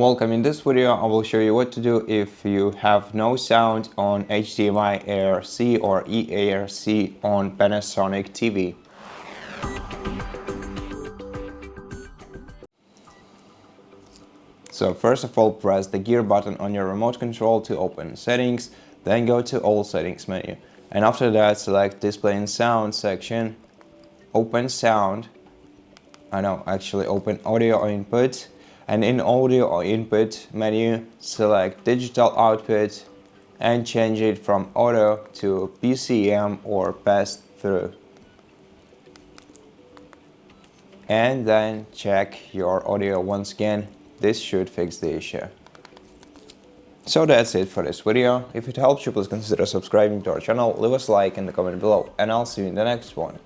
Welcome. In this video I will show you what to do if you have no sound on HDMI ARC or eARC on Panasonic TV. So first of all, press the gear button on your remote control to open settings, then go to all settings menu, and after that select display and sound section, open sound, open audio input, and in audio input menu select digital output and change it from auto to PCM or pass through, and then check your audio once again. This should fix the issue. So that's it for this video. If it helps you, please consider subscribing to our channel, leave us a like in the comment below, and I'll see you in the next one.